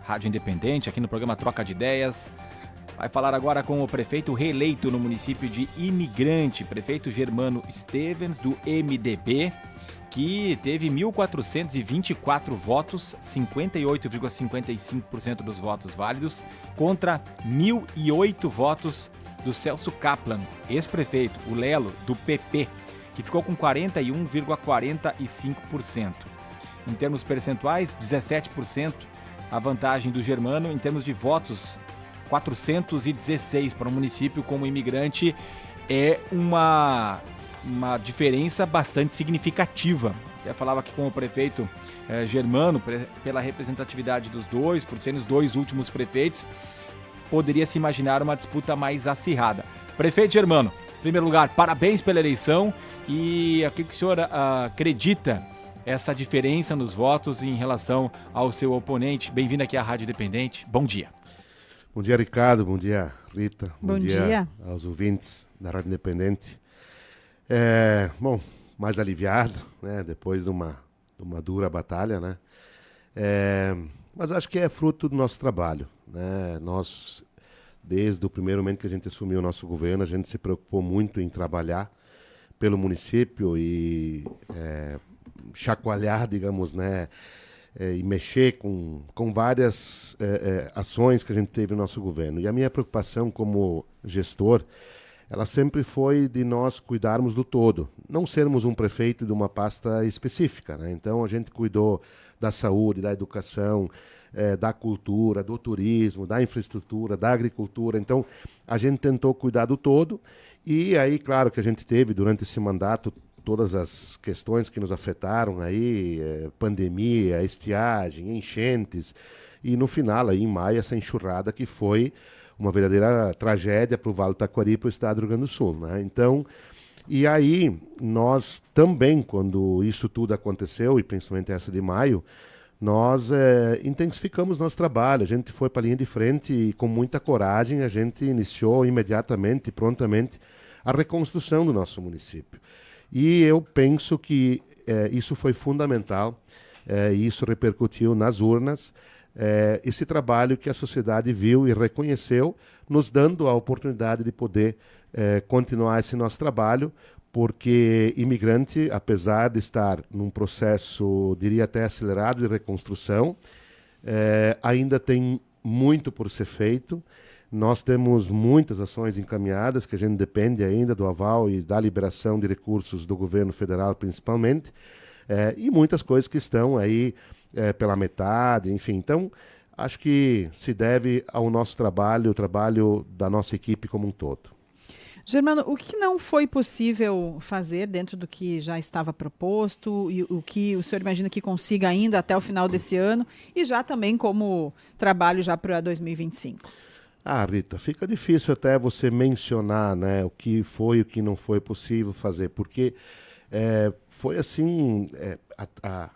Rádio Independente, aqui no programa Troca de Ideias. Vai falar agora com o prefeito reeleito no município de Imigrante, prefeito Germano Stevens, do MDB, que teve 1.424 votos, 58,55% dos votos válidos, contra 1.008 votos do Celso Kaplan, ex-prefeito, o Lelo, do PP, que ficou com 41,45%. Em termos percentuais, 17% a vantagem do Germano. Em termos de votos, 416 para um município como Imigrante é uma diferença bastante significativa. Eu falava aqui com o prefeito Germano, pela representatividade dos dois, por serem os dois últimos prefeitos, poderia se imaginar uma disputa mais acirrada. Prefeito Germano, em primeiro lugar, parabéns pela eleição e o que o senhor acredita essa diferença nos votos em relação ao seu oponente? Bem-vindo aqui à Rádio Independente. Bom dia. Bom dia, Ricardo. Bom dia, Rita. Bom dia aos ouvintes da Rádio Independente. Bom, mais aliviado, né, depois de uma dura batalha, né? Mas acho que é fruto do nosso trabalho, né? Nós, desde o primeiro momento que a gente assumiu o nosso governo, a gente se preocupou muito em trabalhar pelo município e chacoalhar, digamos, né? E mexer com várias ações que a gente teve no nosso governo. E a minha preocupação como gestor, ela sempre foi de nós cuidarmos do todo, não sermos um prefeito de uma pasta específica, né? Então a gente cuidou da saúde, da educação, da cultura, do turismo, da infraestrutura, da agricultura. Então a gente tentou cuidar do todo e aí, claro que a gente teve durante esse mandato todas as questões que nos afetaram aí, pandemia, estiagem, enchentes, e no final, aí em maio, essa enxurrada que foi uma verdadeira tragédia para o Vale do Taquari e para o estado do Rio Grande do Sul, né? Então, e aí nós também, quando isso tudo aconteceu, e principalmente essa de maio, nós intensificamos nosso trabalho, a gente foi para a linha de frente e com muita coragem a gente iniciou imediatamente, prontamente, a reconstrução do nosso município. E eu penso que isso foi fundamental, e isso repercutiu nas urnas, esse trabalho que a sociedade viu e reconheceu, nos dando a oportunidade de poder continuar esse nosso trabalho, porque Imigrante, apesar de estar num processo, diria até acelerado, de reconstrução, ainda tem muito por ser feito. Nós temos muitas ações encaminhadas, que a gente depende ainda do aval e da liberação de recursos do governo federal, principalmente, e muitas coisas que estão aí pela metade, enfim. Então, acho que se deve ao nosso trabalho, o trabalho da nossa equipe como um todo. Germano, o que não foi possível fazer dentro do que já estava proposto e o que o senhor imagina que consiga ainda até o final desse ano e já também como trabalho já para 2025? Rita, fica difícil até você mencionar, né, o que foi e o que não foi possível fazer, porque foi assim, a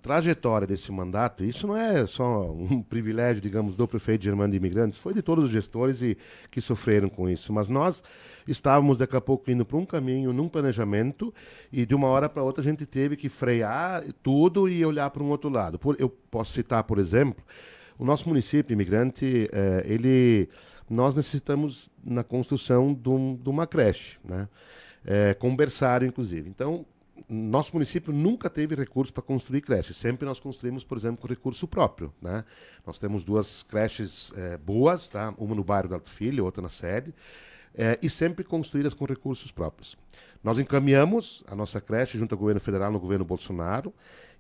trajetória desse mandato, isso não é só um privilégio, digamos, do prefeito Germano de Imigrantes, foi de todos os gestores que sofreram com isso, mas nós estávamos daqui a pouco indo para um caminho, num planejamento, e de uma hora para outra a gente teve que frear tudo e olhar para um outro lado. Eu posso citar, por exemplo, o nosso município Imigrante, nós necessitamos na construção de uma creche, né? Com berçário, inclusive. Então, nosso município nunca teve recursos para construir creches. Sempre nós construímos, por exemplo, com recurso próprio, né? Nós temos duas creches boas, tá? Uma no bairro do Alto Filho, outra na sede, e sempre construídas com recursos próprios. Nós encaminhamos a nossa creche junto ao governo federal, no governo Bolsonaro,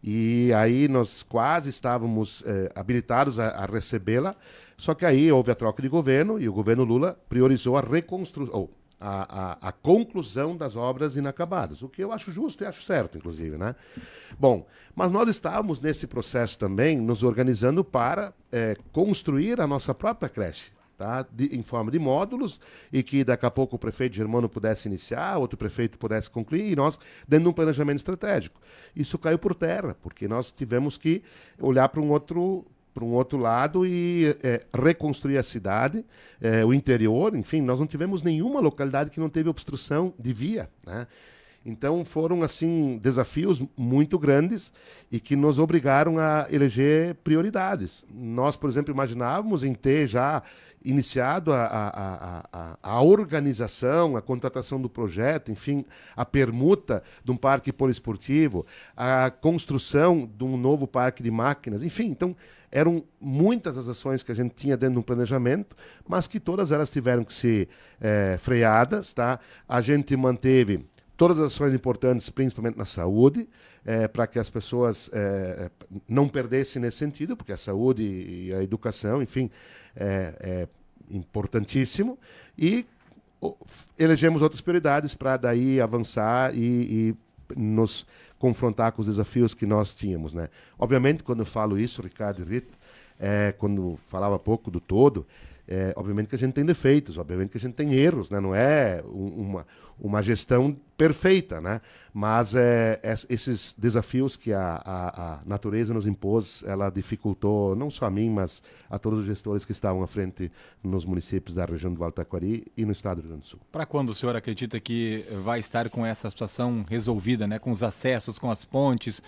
e aí nós quase estávamos habilitados a recebê-la, só que aí houve a troca de governo e o governo Lula priorizou a reconstrução, a conclusão das obras inacabadas, o que eu acho justo e acho certo, inclusive, né? Bom, mas nós estávamos nesse processo também nos organizando para construir a nossa própria creche, tá? Em forma de módulos, e que daqui a pouco o prefeito Germano pudesse iniciar, outro prefeito pudesse concluir, e nós dentro de um planejamento estratégico. Isso caiu por terra, porque nós tivemos que olhar para um outro lado e reconstruir a cidade, o interior, enfim, nós não tivemos nenhuma localidade que não teve obstrução de via, né? Então foram assim desafios muito grandes e que nos obrigaram a eleger prioridades. Nós, por exemplo, imaginávamos em ter já iniciado a organização, a contratação do projeto, enfim, a permuta de um parque poliesportivo, a construção de um novo parque de máquinas, enfim, então eram muitas as ações que a gente tinha dentro de um planejamento, mas que todas elas tiveram que ser freadas, tá? A gente manteve todas as ações importantes, principalmente na saúde, para que as pessoas não perdessem nesse sentido, porque a saúde e a educação, enfim, é importantíssimo. E elegemos outras prioridades para daí avançar e nos confrontar com os desafios que nós tínhamos, né? Obviamente, quando eu falo isso, Ricardo e Rita, quando falava pouco do todo, obviamente que a gente tem defeitos, obviamente que a gente tem erros, né? Não é uma gestão perfeita, né? Mas esses desafios que a natureza nos impôs, ela dificultou não só a mim, mas a todos os gestores que estavam à frente nos municípios da região do Vale do Taquari e no estado do Rio Grande do Sul. Para quando o senhor acredita que vai estar com essa situação resolvida, né? Com os acessos, com as pontes,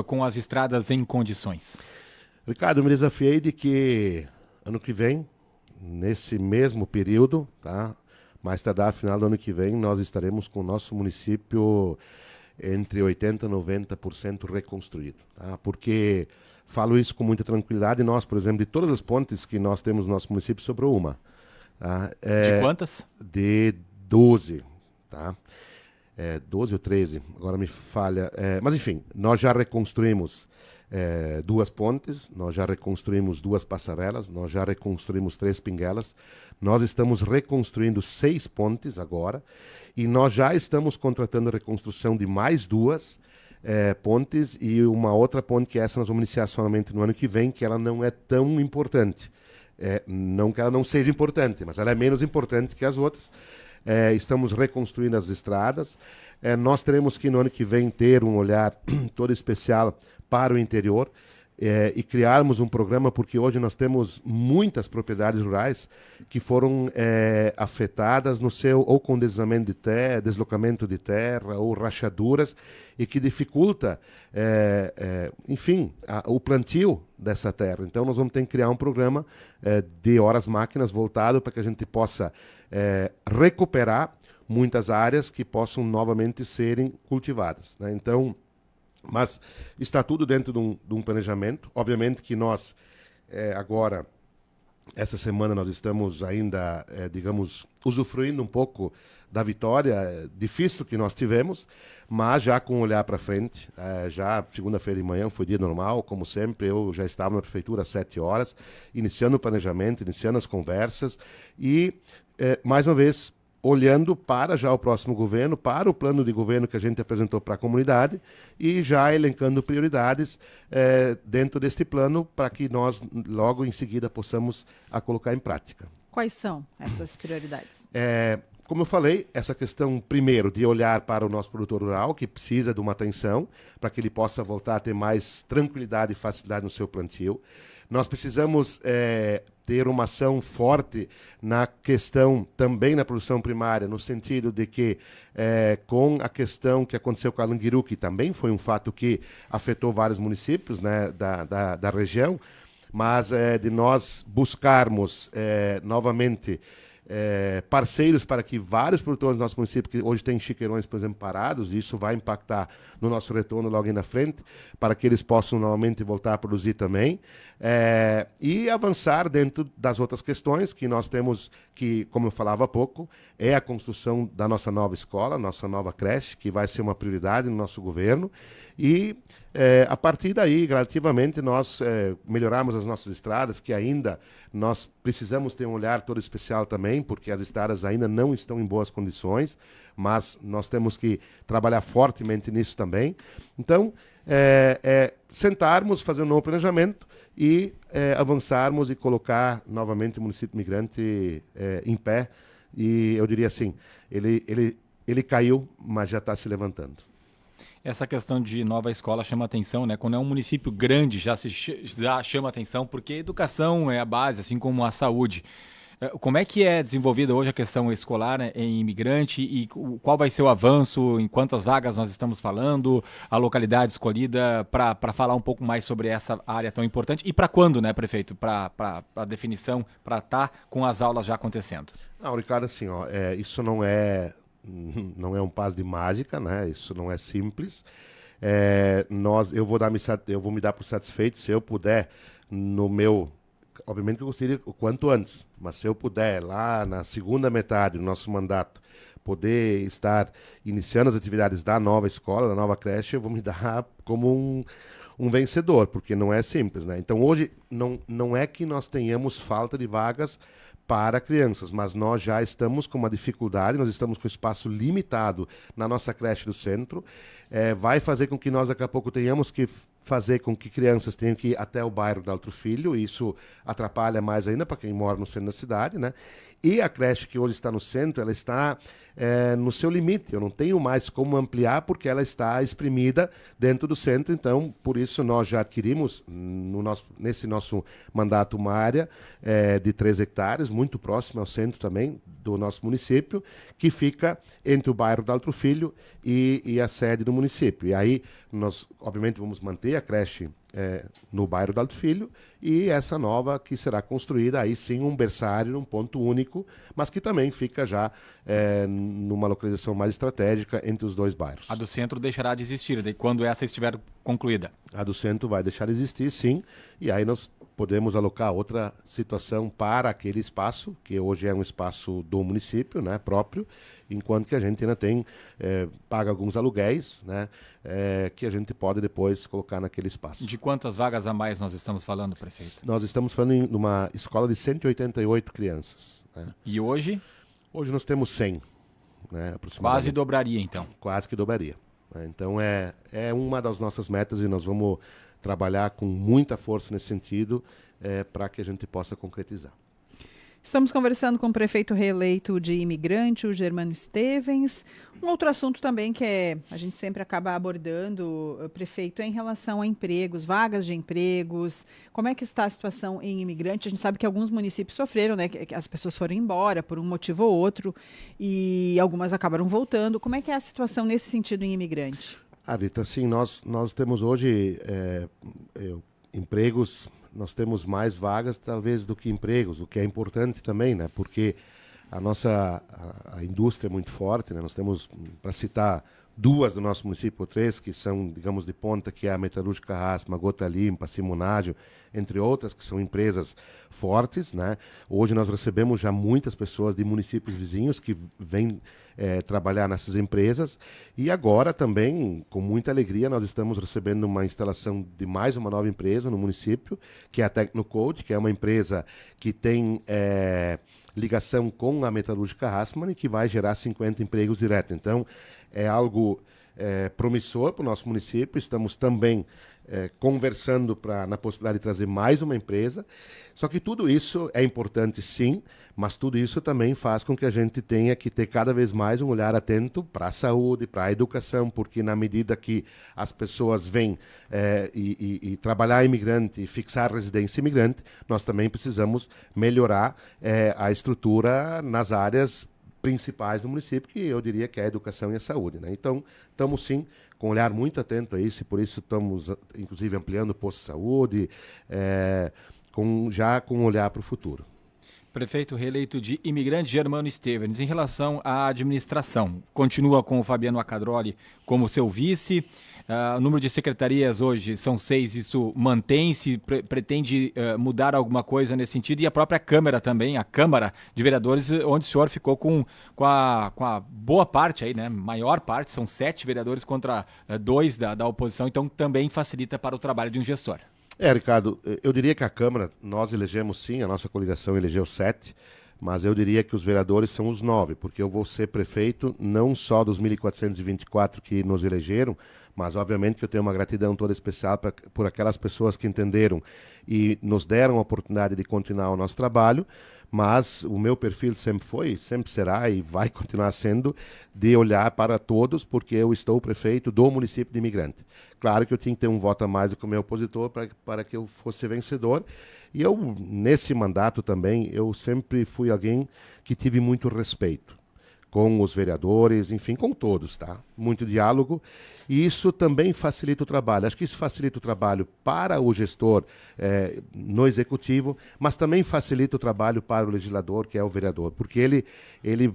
com as estradas em condições? Ricardo, eu me desafiei de que ano que vem, nesse mesmo período, tá? Mais tardar, final do ano que vem, nós estaremos com o nosso município entre 80% e 90% reconstruído. Tá? Porque falo isso com muita tranquilidade. Nós, por exemplo, de todas as pontes que nós temos no nosso município, sobrou uma. Tá? De quantas? De 12. Tá? 12 ou 13, agora me falha. Mas, enfim, nós já reconstruímos 2 pontes, nós já reconstruímos 2 passarelas, nós já reconstruímos 3 pinguelas, nós estamos reconstruindo 6 pontes agora e nós já estamos contratando a reconstrução de mais 2 pontes e uma outra ponte que essa nós vamos iniciar somente no ano que vem, que ela não é tão importante. Não que ela não seja importante, mas ela é menos importante que as outras. Estamos reconstruindo as estradas. Nós teremos que no ano que vem ter um olhar todo especial para o interior e criarmos um programa, porque hoje nós temos muitas propriedades rurais que foram afetadas no seu ou com deslizamento de terra, deslocamento de terra ou rachaduras e que dificulta, enfim, o plantio dessa terra. Então nós vamos ter que criar um programa de horas máquinas voltado para que a gente possa recuperar muitas áreas que possam novamente serem cultivadas, né? Então, mas está tudo dentro de um planejamento. Obviamente que nós, agora, essa semana, nós estamos ainda, digamos, usufruindo um pouco da vitória difícil que nós tivemos, mas já com um olhar para frente. Já segunda-feira de manhã foi dia normal, como sempre, eu já estava na prefeitura às 7 horas, iniciando o planejamento, iniciando as conversas e, mais uma vez, olhando para já o próximo governo, para o plano de governo que a gente apresentou para a comunidade e já elencando prioridades dentro deste plano para que nós logo em seguida possamos colocar em prática. Quais são essas prioridades? Como eu falei, essa questão, primeiro, de olhar para o nosso produtor rural, que precisa de uma atenção para que ele possa voltar a ter mais tranquilidade e facilidade no seu plantio. Nós precisamos ter uma ação forte na questão, também na produção primária, no sentido de que, com a questão que aconteceu com a Languiru, que também foi um fato que afetou vários municípios, né, da região, mas de nós buscarmos novamente parceiros para que vários produtores do nosso município, que hoje têm chiqueirões, por exemplo, parados, e isso vai impactar no nosso retorno logo aí na frente, para que eles possam novamente voltar a produzir também, e avançar dentro das outras questões que nós temos, que, como eu falava há pouco, é a construção da nossa nova escola, nossa nova creche, que vai ser uma prioridade no nosso governo, e a partir daí, gradativamente, nós melhorarmos as nossas estradas, que ainda nós precisamos ter um olhar todo especial também, porque as estradas ainda não estão em boas condições, mas nós temos que trabalhar fortemente nisso também. Então, sentarmos, fazer um novo planejamento e avançarmos e colocar novamente o município migrante em pé. E eu diria assim, ele caiu, mas já está se levantando. Essa questão de nova escola chama atenção, né? Quando é um município grande já chama atenção, porque a educação é a base, assim como a saúde. Como é que é desenvolvida hoje a questão escolar, né, em imigrante e qual vai ser o avanço, em quantas vagas nós estamos falando, a localidade escolhida, para falar um pouco mais sobre essa área tão importante e para quando, né, prefeito, para a definição, para estar com as aulas já acontecendo? Não, Ricardo, assim, ó, isso não é um passe de mágica, né? Isso não é simples. Eu vou me dar por satisfeito se eu puder obviamente que eu gostaria o quanto antes, mas se eu puder lá na segunda metade do nosso mandato poder estar iniciando as atividades da nova escola, da nova creche, eu vou me dar como um vencedor, porque não é simples, né? Então hoje não é que nós tenhamos falta de vagas para crianças, mas nós já estamos com uma dificuldade, nós estamos com espaço limitado na nossa creche do centro, vai fazer com que nós daqui a pouco tenhamos que fazer com que crianças tenham que ir até o bairro da Altro Filho, e isso atrapalha mais ainda para quem mora no centro da cidade, né? E a creche que hoje está no centro, ela está no seu limite, eu não tenho mais como ampliar porque ela está exprimida dentro do centro, então por isso nós já adquirimos nesse nosso mandato uma área de 3 hectares, muito próxima ao centro também do nosso município, que fica entre o bairro da Altro Filho e a sede do município. E aí nós, obviamente, vamos manter a creche no bairro do Alto Filho e essa nova que será construída, aí sim um berçário, num ponto único, mas que também fica já numa localização mais estratégica entre os dois bairros. A do centro deixará de existir, daí quando essa estiver concluída? A do centro vai deixar de existir, sim, e aí nós podemos alocar outra situação para aquele espaço, que hoje é um espaço do município, né, próprio, enquanto que a gente ainda paga alguns aluguéis, né, que a gente pode depois colocar naquele espaço. De quantas vagas a mais nós estamos falando, prefeito? Nós estamos falando de uma escola de 188 crianças. Né? E hoje? Hoje nós temos 100, né, aproximadamente. Quase dobraria, então. Quase que dobraria. Né? Então é uma das nossas metas e nós vamos trabalhar com muita força nesse sentido para que a gente possa concretizar. Estamos conversando com o prefeito reeleito de Imigrante, o Germano Estevens. Um outro assunto também que a gente sempre acaba abordando, prefeito, é em relação a empregos, vagas de empregos. Como é que está a situação em Imigrante? A gente sabe que alguns municípios sofreram, né? Que as pessoas foram embora por um motivo ou outro e algumas acabaram voltando. Como é que é a situação nesse sentido em Imigrante? Rita, sim, nós temos hoje empregos, nós temos mais vagas talvez do que empregos, o que é importante também, né? Porque a indústria é muito forte, né? Nós temos, para citar, 2 do nosso município, 3, que são, digamos, de ponta, que é a Metalúrgica Rasma, Gota Limpa, Simonágio, entre outras, que são empresas fortes, né? Hoje nós recebemos já muitas pessoas de municípios vizinhos que vêm trabalhar nessas empresas e agora também, com muita alegria, nós estamos recebendo uma instalação de mais uma nova empresa no município, que é a Tecnocode, que é uma empresa que tem ligação com a Metalúrgica Hassmann e que vai gerar 50 empregos direto. Então, é algo promissor para o nosso município. Estamos também conversando na possibilidade de trazer mais uma empresa. Só que tudo isso é importante, sim, mas tudo isso também faz com que a gente tenha que ter cada vez mais um olhar atento para a saúde, para a educação, porque na medida que as pessoas vêm e trabalhar imigrante e fixar residência imigrante, nós também precisamos melhorar a estrutura nas áreas principais do município, que eu diria que é a educação e a saúde, né? Então, estamos sim com um olhar muito atento a isso e por isso estamos, inclusive, ampliando o posto de saúde, já com um olhar para o futuro. Prefeito reeleito de Imigrante, Germano Estevens, em relação à administração, continua com o Fabiano Acadroli como seu vice, o número de secretarias hoje são 6, isso mantém-se, pretende mudar alguma coisa nesse sentido, e a própria Câmara também, a Câmara de Vereadores, onde o senhor ficou com a boa parte aí, né, maior parte, são 7 vereadores contra 2 da oposição, então também facilita para o trabalho de um gestor. Ricardo, eu diria que a Câmara, nós elegemos sim, a nossa coligação elegeu 7, mas eu diria que os vereadores são os 9, porque eu vou ser prefeito não só dos 1.424 que nos elegeram, Mas, obviamente, que eu tenho uma gratidão toda especial por aquelas pessoas que entenderam e nos deram a oportunidade de continuar o nosso trabalho, mas o meu perfil sempre foi, sempre será e vai continuar sendo de olhar para todos, porque eu estou prefeito do município de Imigrante. Claro que eu tinha que ter um voto a mais do que o meu opositor para que eu fosse vencedor. E eu, nesse mandato também, eu sempre fui alguém que tive muito respeito com os vereadores, enfim, com todos, tá? Muito diálogo. E isso também facilita o trabalho. Acho que isso facilita o trabalho para o gestor no executivo, mas também facilita o trabalho para o legislador, que é o vereador, porque ele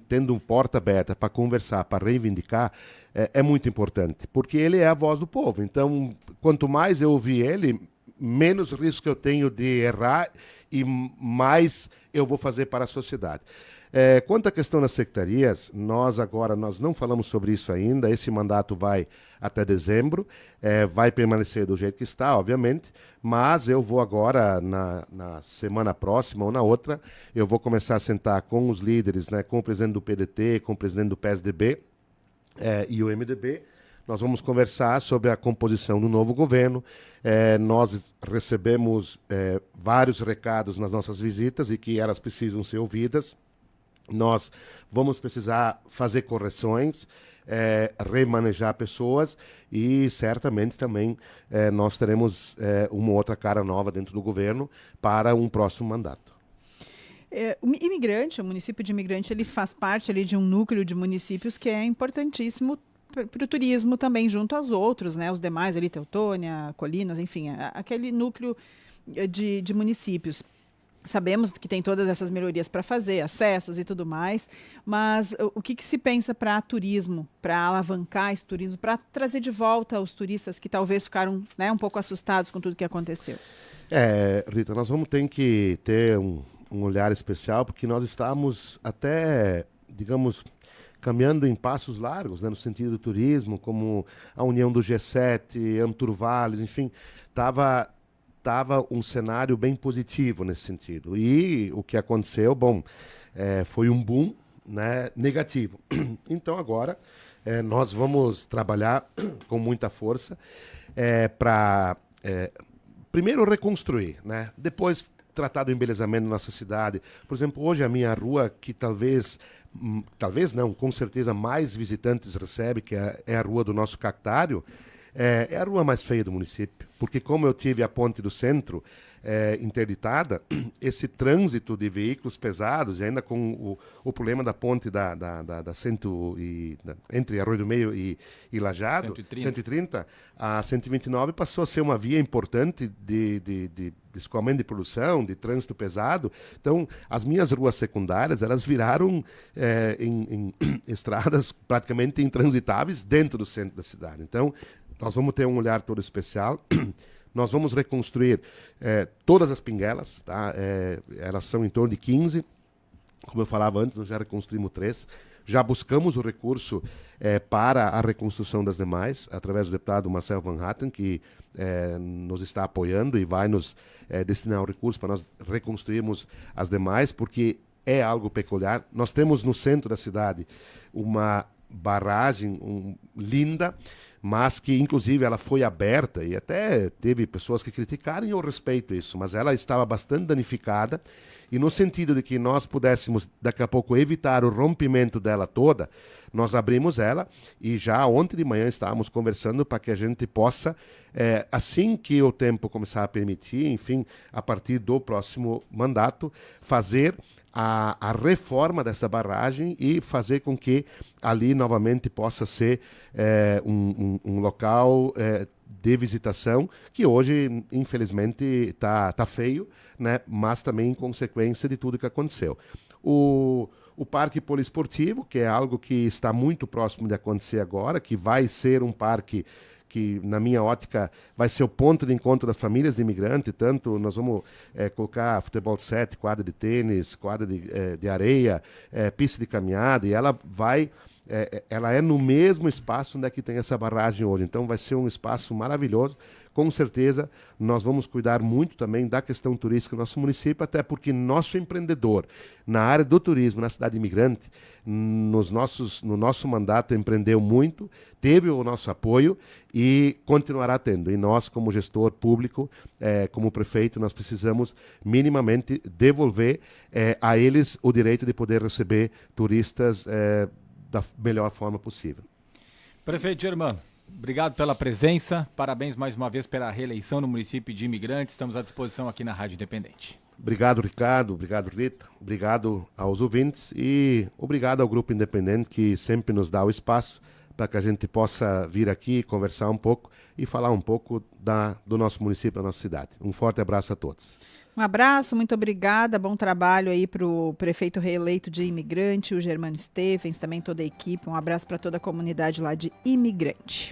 tendo uma porta aberta para conversar, para reivindicar, é muito importante, porque ele é a voz do povo. Então, quanto mais eu ouvir ele, menos risco eu tenho de errar e mais eu vou fazer para a sociedade. Quanto à questão das secretarias, nós não falamos sobre isso ainda. Esse mandato vai até dezembro, vai permanecer do jeito que está, obviamente, mas eu vou agora, na semana próxima ou na outra, eu vou começar a sentar com os líderes, né, com o presidente do PDT, com o presidente do PSDB e o MDB. Nós vamos conversar sobre a composição do novo governo. Nós recebemos vários recados nas nossas visitas e que elas precisam ser ouvidas. Nós vamos precisar fazer correções, remanejar pessoas e certamente também nós teremos uma outra cara nova dentro do governo para um próximo mandato. O município de Imigrante, ele faz parte ali de um núcleo de municípios que é importantíssimo para o turismo também, junto aos outros, né? Os demais ali, Teutônia, Colinas, enfim, aquele núcleo de municípios. Sabemos que tem todas essas melhorias para fazer, acessos e tudo mais, mas o que se pensa para turismo, para alavancar esse turismo, para trazer de volta os turistas que talvez ficaram, né, um pouco assustados com tudo que aconteceu? Rita, nós vamos ter que ter um olhar especial, porque nós estamos até, digamos, caminhando em passos largos, né, no sentido do turismo, como a união do G7, Amturvales, enfim, estava um cenário bem positivo nesse sentido. E o que aconteceu, foi um boom, né, negativo. Então agora nós vamos trabalhar com muita força para primeiro reconstruir, né, depois tratar do embelezamento da nossa cidade. Por exemplo, hoje a minha rua, que talvez não, com certeza mais visitantes recebe, que é a rua do nosso Cactário, é a rua mais feia do município, porque como eu tive a ponte do centro interditada, esse trânsito de veículos pesados, e ainda com o problema da ponte da entre Arroio do Meio e Lajado, 130, a 129 passou a ser uma via importante de escoamento de produção, de trânsito pesado. Então, as minhas ruas secundárias, elas viraram em estradas praticamente intransitáveis dentro do centro da cidade. Então, nós vamos ter um olhar todo especial. Nós vamos reconstruir todas as pinguelas, tá? Elas são em torno de 15. Como eu falava antes, nós já reconstruímos 3. Já buscamos o recurso para a reconstrução das demais, através do deputado Marcel Van Hatten, que nos está apoiando e vai nos destinar o recurso para nós reconstruirmos as demais, porque é algo peculiar. Nós temos no centro da cidade uma barragem linda, mas que inclusive ela foi aberta e até teve pessoas que criticaram e eu respeito isso, mas ela estava bastante danificada e no sentido de que nós pudéssemos daqui a pouco evitar o rompimento dela toda, nós abrimos ela e já ontem de manhã estávamos conversando para que a gente possa, assim que o tempo começar a permitir, enfim, a partir do próximo mandato, fazer a reforma dessa barragem e fazer com que ali novamente possa ser um local de visitação, que hoje, infelizmente, tá feio, né? Mas também em consequência de tudo que aconteceu. O Parque Poliesportivo, que é algo que está muito próximo de acontecer agora, que vai ser um parque que, na minha ótica, vai ser o ponto de encontro das famílias de imigrante. Tanto nós vamos colocar futebol de 7, quadra de tênis, quadra de areia, pista de caminhada, e ela é no mesmo espaço onde é que tem essa barragem hoje. Então vai ser um espaço maravilhoso, com certeza nós vamos cuidar muito também da questão turística no nosso município, até porque nosso empreendedor na área do turismo, na cidade imigrante, no nosso mandato empreendeu muito, teve o nosso apoio e continuará tendo. E nós, como gestor público, como prefeito, nós precisamos minimamente devolver a eles o direito de poder receber turistas da melhor forma possível. Prefeito Germano, obrigado pela presença, parabéns mais uma vez pela reeleição no município de Imigrante, estamos à disposição aqui na Rádio Independente. Obrigado, Ricardo, obrigado, Rita, obrigado aos ouvintes e obrigado ao Grupo Independente que sempre nos dá o espaço para que a gente possa vir aqui, conversar um pouco e falar um pouco do nosso município, da nossa cidade. Um forte abraço a todos. Um abraço, muito obrigada, bom trabalho aí para o prefeito reeleito de Imigrante, o Germano Stevens, também toda a equipe. Um abraço para toda a comunidade lá de Imigrante.